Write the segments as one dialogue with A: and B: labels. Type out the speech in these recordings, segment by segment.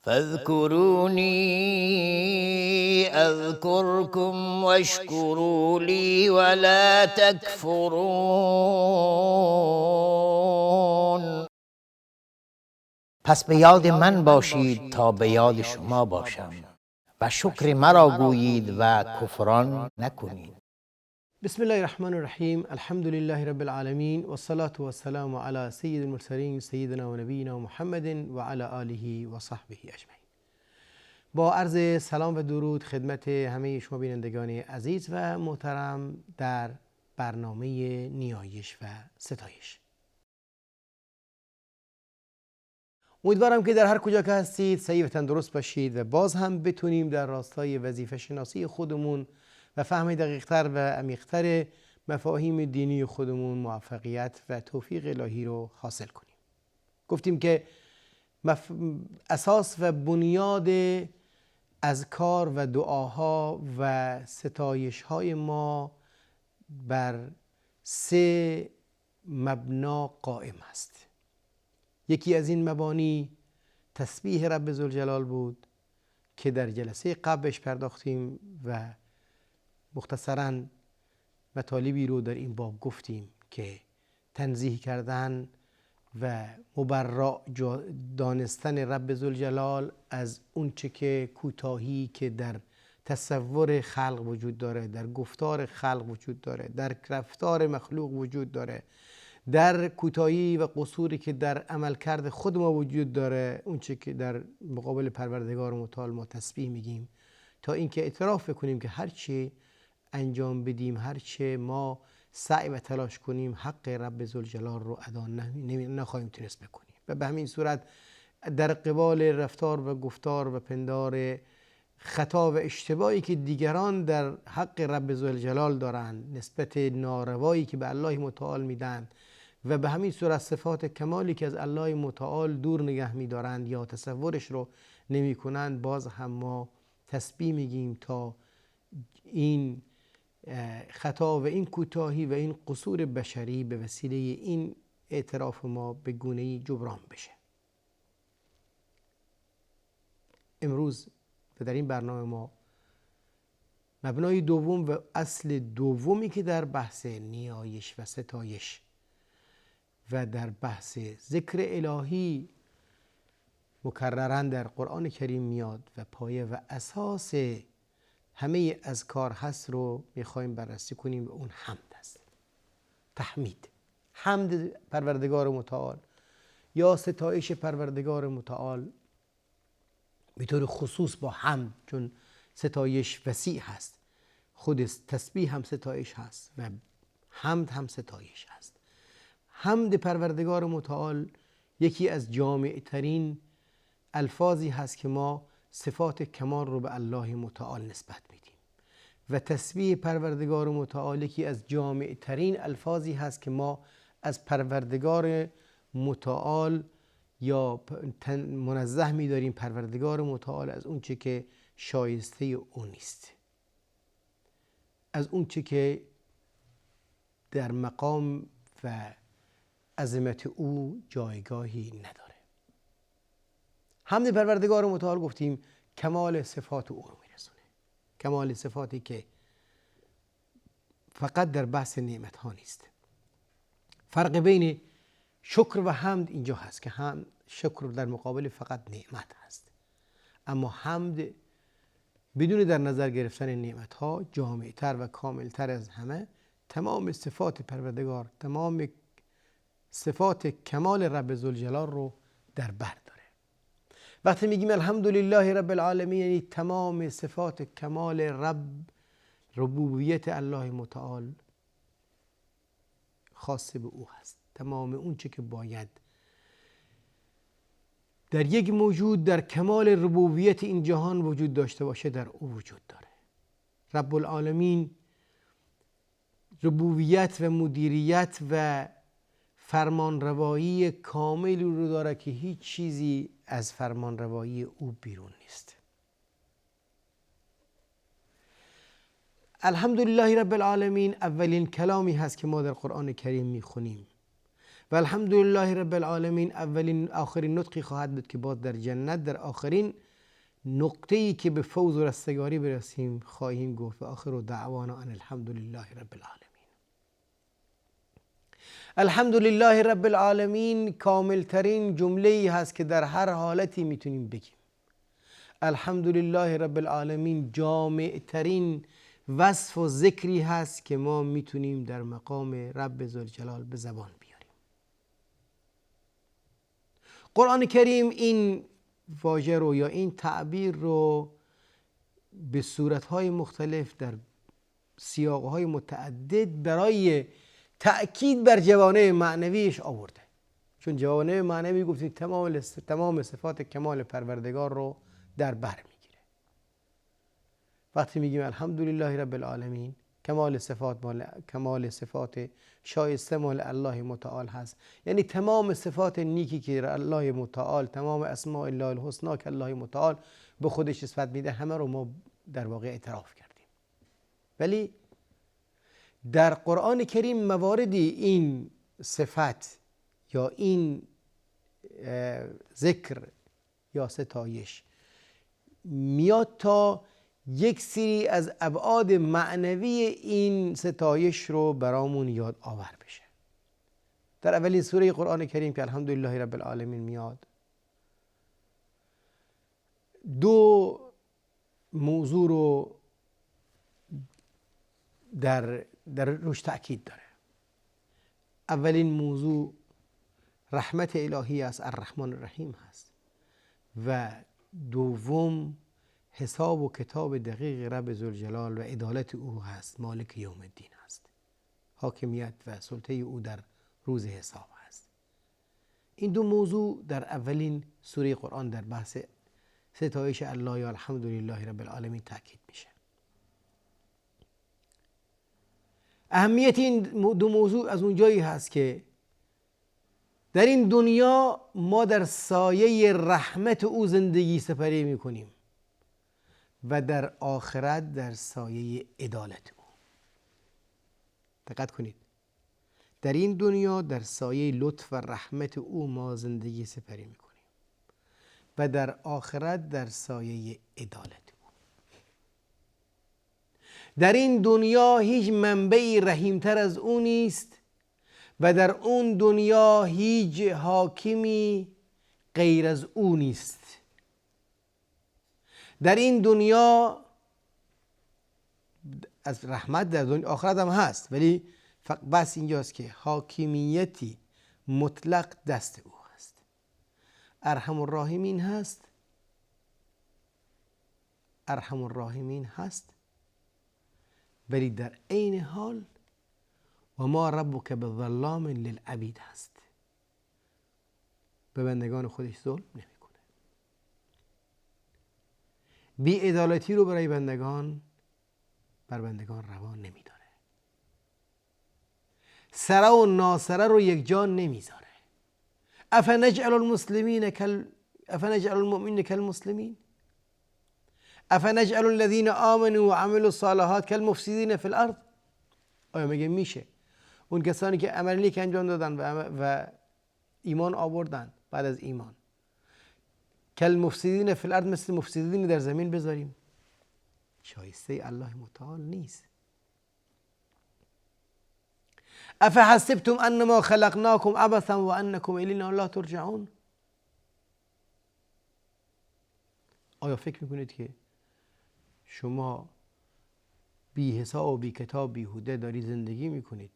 A: فاذكروني اذكركم واشکروا لی ولا تکفرون. پس به یاد من باشید تا به یاد شما باشم و شکر مرا گویید و کفران نکنید.
B: بسم الله الرحمن الرحیم. الحمد لله رب العالمین و الصلاة و السلام علی سید المرسلین سیدنا و نبینا محمد و علی آله و صحبه اجمعین. با عرض سلام و درود خدمت همه شما بینندگان عزیز و محترم در برنامه نیایش و ستایش. امیدوارم که در هر کجا که هستید صحیح و تندرست باشید و باز هم بتونیم در راستای وظیفه شناسی خودمون و فهم دقیقتر و عمیقتر مفاهیم دینی خودمون موفقیت و توفیق الهی رو حاصل کنیم. گفتیم که اساس و بنیاد اذکار و دعاها و ستایش‌های ما بر سه مبنا قائم است. یکی از این مبانی تسبیح رب ذوالجلال بود که در جلسه قبلش پرداختیم و مختصراً مطالبی رو در این باب گفتیم که تنزیه کردن و مبرأ دانستن رب ذوالجلال از اون چه که کوتاهی که در تصور خلق وجود داره، در گفتار خلق وجود داره، در رفتار مخلوق وجود داره، در کوتاهی و قصوری که در عملکرد خود ما وجود داره، اون چه که در مقابل پروردگار متعال ما تسبیح میگیم، تا اینکه اعتراف کنیم که هر چی انجام بدیم، هر چه ما سعی و تلاش کنیم، حق رب ذوالجلال رو ادا نخواهیم تونست بکنیم و به همین صورت در قبال رفتار و گفتار و پندار خطا و اشتباهی که دیگران در حق رب ذوالجلال دارند، نسبت ناروایی که به الله متعال میدن و به همین صورت صفات کمالی که از الله متعال دور نگه میدارند یا تصورش رو نمی کنند، باز هم ما تسبیح میگیم تا این خطا و این کوتاهی و این قصور بشری به وسیله این اعتراف ما به گونه‌ای جبران بشه. امروز و در این برنامه ما مبنای دوم و اصل دومی که در بحث نیایش و ستایش و در بحث ذکر الهی مکرراً در قرآن کریم میاد و پایه و اساس همه اذکار هست رو میخوایم بررسی کنیم و اون حمد است. تحمید، حمد پروردگار متعال یا ستایش پروردگار متعال به طور خصوص با حمد، چون ستایش وسیع هست، خود تسبیح هم ستایش هست و حمد هم ستایش هست. حمد پروردگار متعال یکی از جامع ترین الفاظی هست که ما صفات کمال رو به الله متعال نسبت میدیم و تسبیح پروردگار متعال یکی از جامع ترین الفاظی هست که ما از پروردگار متعال یا منزه می‌داریم پروردگار متعال از اون چه که شایسته او نیست، از اون چه که در مقام و عظمت او جایگاهی نداره. حمد پروردگار متعال گفتیم کمال صفات او رو میرسونه، کمال صفاتی که فقط در بحث نعمت ها نیست. فرق بین شکر و حمد اینجا هست که هم شکر در مقابل فقط نعمت هست، اما حمد بدون در نظر گرفتن نعمت ها جامعتر و کاملتر از همه تمام صفات پروردگار، تمام صفات کمال رب ذوالجلال رو در بر داره. وقتی میگیم الحمدلله رب العالمین یعنی تمام صفات کمال ربوبیت الله متعال خاص به او هست. تمام اون چه که باید در یک موجود در کمال ربوبیت این جهان وجود داشته باشه در او وجود داره. رب العالمین ربوبیت و مدیریت و فرمانروایی کاملی رو داره که هیچ چیزی از فرمانروایی او بیرون نیست. الحمدلله رب العالمین اولین کلامی هست که ما در قرآن کریم میخونیم و الحمدلله رب العالمین اولین آخرین نطقی خواهد بود که باز در جنت در آخرین نقطه‌ای که به فوز و رستگاری برسیم خواهیم گفت. و آخر دعوانا ان الحمدلله رب العالمین. الحمدلله رب العالمین کاملترین جمله‌ای هست که در هر حالتی میتونیم بگیم. الحمدلله رب العالمین جامعترین وصف و ذکری هست که ما میتونیم در مقام رب ذوالجلال به زبان بیاریم. قرآن کریم این واژه رو یا این تعبیر رو به صورتهای مختلف در سیاقهای متعدد برای تأکید بر جوانب معنویش آورده. چون جوانب معنوی گفتیم تمام صفات کمال پروردگار رو در بر میگیره. وقتی میگیم الحمدلله رب العالمین کمال صفات شایسته مال الله متعال هست، یعنی تمام صفات نیکی که الله متعال، تمام اسماء الله الحسنا که الله متعال به خودش نسبت میده همه رو ما در واقع اعتراف کردیم. ولی در قرآن کریم مواردی این صفت یا این ذکر یا ستایش میاد تا یک سری از ابعاد معنوی این ستایش رو برامون یاد آور بشه. در اولین سوره قرآن کریم که الحمدلله رب العالمین میاد، دو موضوع رو در روش تأکید داره. اولین موضوع رحمت الهی است، الرحمن الرحیم هست، و دوم حساب و کتاب دقیق رب ذوالجلال و عدالت او هست، مالک یوم الدین هست، حاکمیت و سلطه او در روز حساب هست. این دو موضوع در اولین سوره قرآن در بحث ستایش الله یا الحمدلله رب العالمین تأکید میشه. اهمیت این دو موضوع از اونجایی هست که در این دنیا ما در سایه رحمت او زندگی سپری میکنیم و در آخرت در سایه عدالت او. دقت کنید، در این دنیا در سایه لطف و رحمت او ما زندگی سپری میکنیم و در آخرت در سایه عدالت او. در این دنیا هیچ منبعی رحیمتر از او نیست و در اون دنیا هیچ حاکمی غیر از او نیست. در این دنیا از رحمت در دنیا آخرت هم هست، ولی بس اینجاست که حاکمیتی مطلق دست او هست. ارحم الراحمین هست، ولی در عین حال و ما ربک بظلام للعبید هست، به بندگان خودش ظلم نمیکنه. بی‌عدالتی رو برای بر بندگان روا نمیداره. سره و ناسره رو یک جا نمیذاره. افنجعل المؤمنین کالمسلمین افنجعل الذین آمنوا وعملوا الصالحات کالمفسدین فی الارض. آیا مگه میشه اون کسانی که عمل نیک انجام دادن و ایمان آوردن بعد از ایمان کالمفسدین فی الارض مثل مفسدین در زمین بذاریم؟ شایسته الله متعال نیست. افحسبتم انما خلقناکم عبثا وانکم الینا لا ترجعون. آیا فکر میکنید که شما بی حساب و بی کتاب بیهوده داری زندگی میکنید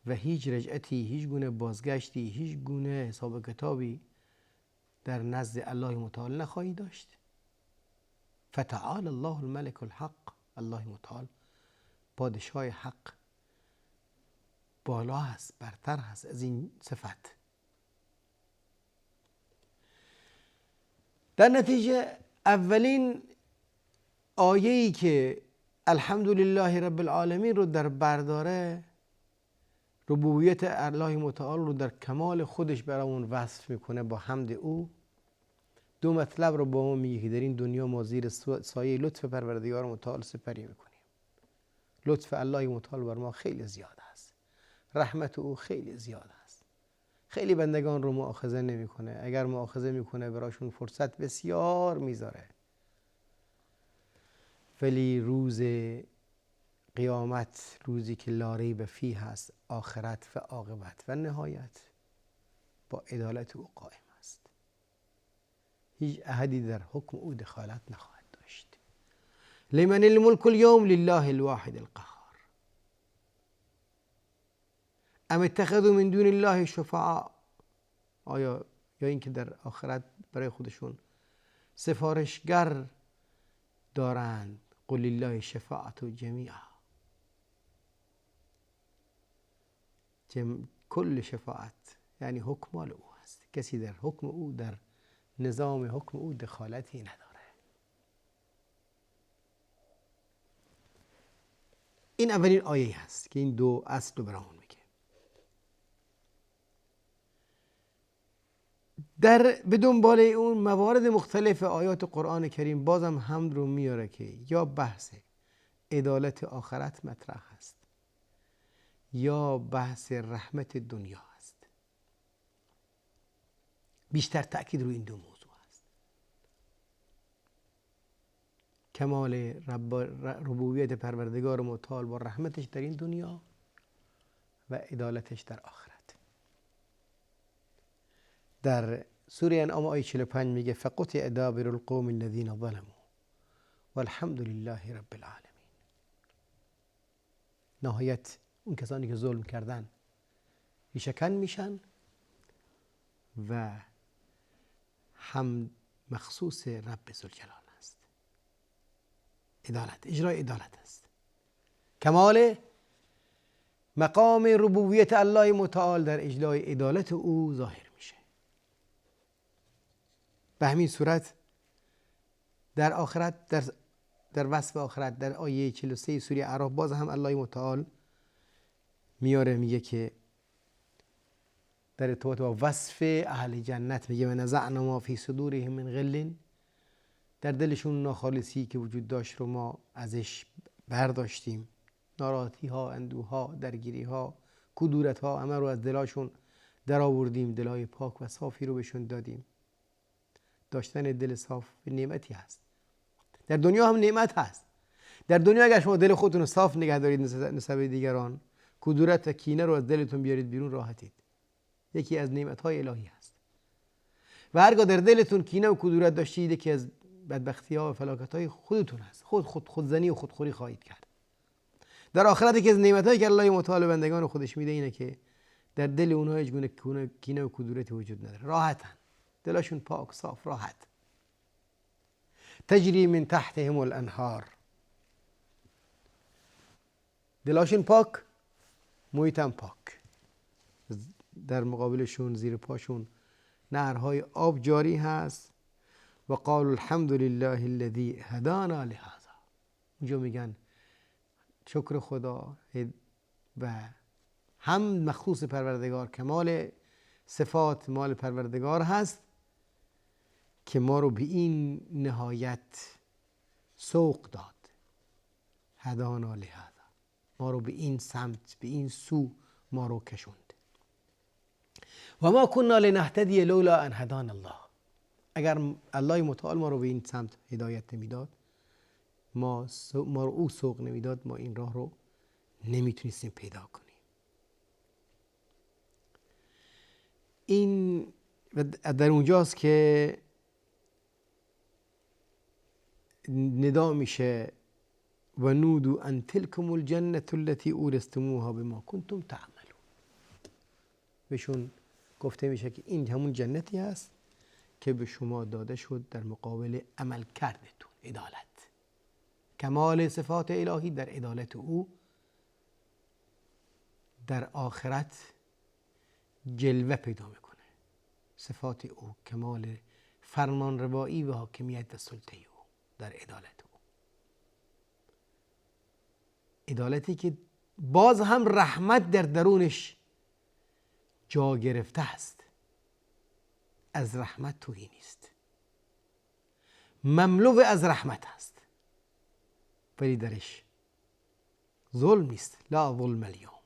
B: و هیچ رجعتی، هیچ گونه بازگشتی، هیچ گونه حساب کتابی در نزد الله متعال نخواهی داشت؟ فتعال الله الملك الحق. الله متعال پادشاه حق بالا هست، برتر هست از این صفت. در نتیجه اولین آیه‌ای که الحمدلله رب العالمین رو در برداره، ربوبیت الله متعال رو در کمال خودش برامون وصف میکنه با حمد او. دو مطلب رو با ما میگه که در این دنیا ما زیر سایه لطف پروردگار متعال سپری میکنیم. لطف الله متعال بر ما خیلی زیاد است، رحمت او خیلی زیاد است. خیلی بندگان رو مؤاخذه نمیکنه، اگر مؤاخذه میکنه براشون فرصت بسیار میذاره، ولی روز قیامت، روزی که لا ریب فیه هست، آخرت و عاقبت و نهایت با عدالت او قائم است. هیچ احدی در حکم او دخالت نخواهد داشت. لمن الملک اليوم لله الواحد القهار. ام اتخذوا من دون الله شفعاء. آیا یا اینکه در آخرت برای خودشون سفارشگر دارند. قل لله شفاعت جمیعا. کل شفاعت یعنی حکم مال او است، کسی در حکم او، در نظام حکم او دخالتی نداره. این اولین آیه هست که این دو اصل رو برامون میگه. به دنبال اون موارد مختلف آیات قرآن کریم بازم حمد رو میاره که یا بحث عدالت آخرت مطرح هست یا بحث رحمت دنیا هست. بیشتر تأکید روی این دو موضوع هست. کمال ربوبیت پروردگار متعال با رحمتش در این دنیا و عدالتش در آخرت. در سوره انعام آیه 45 میگه فقطع دابر القوم الذین ظلموا والحمد لله رب العالمین. نهایت اون کسانی که ظلم کردن ریشه‌کن میشن و حمد مخصوص رب ذوالجلال است. عدالت، اجرای عدالت است. کمال مقام ربوبیت الله متعال در اجرای عدالت او ظاهر میشه. به همین صورت در آخرت، در وصف آخرت، در آیه 43 سوره اعراف باز هم الله متعال میاره، میگه که در ارتباط با وصف اهل جنت میگه ونزعنا ما فی صدورهم من غل. در دلشون ناخالصی که وجود داشت رو ما ازش برداشتیم. ناراحتی ها، اندوه ها، درگیری ها، کدورت ها، همه رو از دلاشون در آوردیم. دلای پاک و صافی رو بهشون دادیم. داشتن دل صاف نعمتی هست. در دنیا هم نعمت هست. در دنیا اگر شما دل خودتون رو صاف نگه دارید نسبت به دیگران، کدورت و کینه رو از دلتون بیارید بیرون، راحتید. یکی از نعمت‌های الهی هست. و هرگاه در دلتون کینه و کدورت داشتید، یکی از بدبختی‌ها و فلاکت‌های خودتون هست. خودزنی و خودخوری خواهید کرد. در آخرت یکی از نعمت‌هایی که الله متعال بندگان خودش میده اینه که در دل اونها هیچ گونه کینه و کدورتی وجود نداره. راحتن. دلشون پاک، صاف، راحت. تجری من تحتهم الانهار. دلاشون پاک، محیطم پاک. در مقابلشون زیر پاشون نهرهای آب جاری هست. و قالوا الحمد لله الذي هدانا لهذا. اونجا میگن شکر خدا و حمد مخصوص پروردگار، کمال صفات مال پروردگار هست که ما رو به این نهایت سوق داد. هدانا لهذا، ما رو به این سمت، به این سو ما رو کشوند. و ما كنا لنهتدی لولا ان هدانا الله. اگر الله متعال ما رو به این سمت هدایت نمیداد، ما رو او سوق نمیداد، ما این راه رو نمیتونستیم پیدا کنیم. این در اونجاست که ندا میشه و نودو ان تلکم الجنة التي اورثتموها بما کنتم تعملون. بهشون گفته میشه که این همون جنتی هست که به شما داده شد در مقابل عمل کردتون. عدالت، کمال صفات الهی در عدالت او در آخرت جلوه پیدا میکنه. صفات او، کمال فرمان روایی و حاکمیت و سلطه او در عدالت او. عدالتی که باز هم رحمت در درونش جا گرفته است. از رحمت توهی نیست، مملو از رحمت است، ولی درش ظلم نیست. لا ظلم اليوم.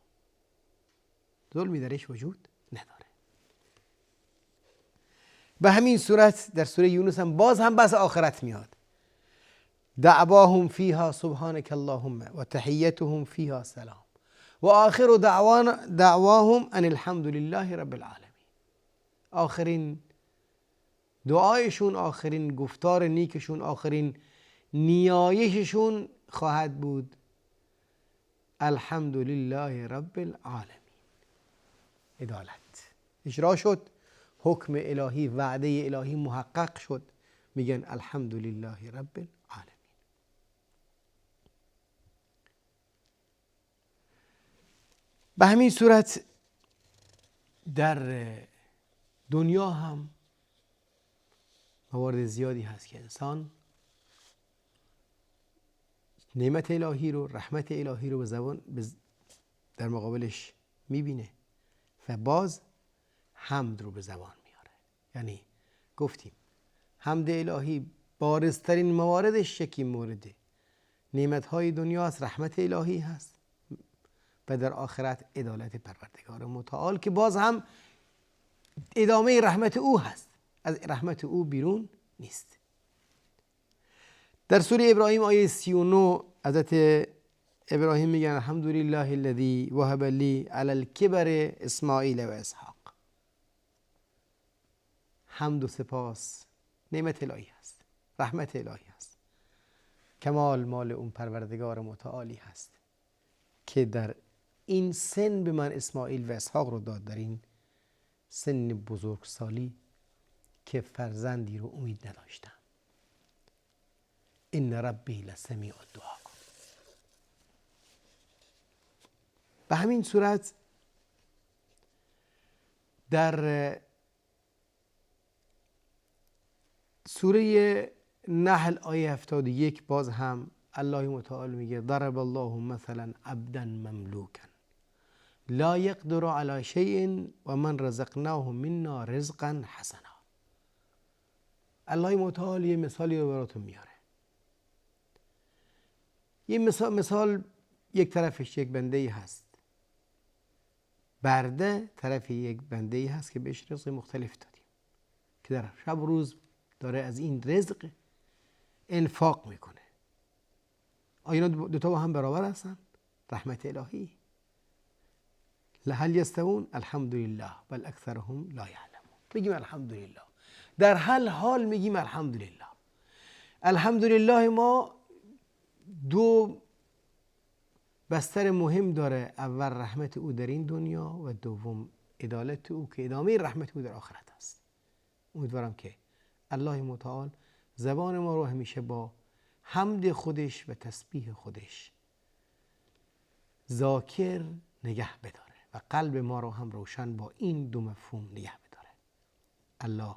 B: ظلمی درش وجود نداره. به همین صورت در سوره یونس هم باز هم بحث آخرت میاد. دعواهم فیها سبحانك اللهم و تحیتهم فیها سلام و آخر دعواهم ان الحمد لله رب العالمین. آخرین دعایشون، آخرین گفتار نیکشون، آخرین نیایششون خواهد بود الحمد لله رب العالمین. عدالت اجرا شد، حکم الهی، وعده الهی محقق شد، میگن الحمد لله رب العالمین. به همین صورت در دنیا هم موارد زیادی هست که انسان نعمت الهی رو، رحمت الهی رو در مقابلش میبینه و باز حمد رو به زبان میاره. یعنی گفتیم حمد الهی بارزترین مواردش یکی مورد نعمتهای دنیا است، رحمت الهی هست و در آخرت عدالت پروردگار متعال که باز هم ادامه رحمت او هست، از رحمت او بیرون نیست. در سوره ابراهیم آیه 39 حضرت ابراهیم میگن الحمدلله الذی وهب لی علی الکبر اسماعیل و اسحاق. حمد و سپاس نعمت الهی هست، رحمت الهی هست، کمال مال اون پروردگار متعالی هست که در این سن به من اسماعیل و اسحاق رو داد، در این سن بزرگسالی که فرزندی رو امید نداشتم. ان ربی لسمیع الدعا. به همین صورت در سوره نحل آیه 71 باز هم الله متعال میگه ضرب الله مثلا عبدا مملوکا لا یقدر علی شیء و من رزقناه منا رزقا حسنا. الله متعال یه مثالی رو براتون میاره. یه مثال یک طرفش یک بنده‌ای هست، برده طرف یک بنده‌ای هست که بهش رزق مختلف دادیم که در شب و روز داره از این رزق انفاق میکنه. آیا دوتا با هم برابر هستن؟ رحمت الهی. هل یستوون؟ الحمدلله بل اکثرهم لا یعلمون. میگیم الحمدلله، در هر حال میگیم الحمدلله. الحمدلله ما دو بستر مهم داره، اول رحمت او در این دنیا و دوم عدالت او که ادامه رحمت او در آخرت است. امیدوارم که الله متعال زبان ما رو همیشه با حمد خودش و تسبیح خودش ذاکر نگه بداره و قلب ما رو هم روشن با این دو مفهوم نگه بداره. الله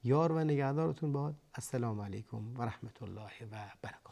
B: یار و نگهدارتون باد. السلام علیکم و رحمت الله و برکاته.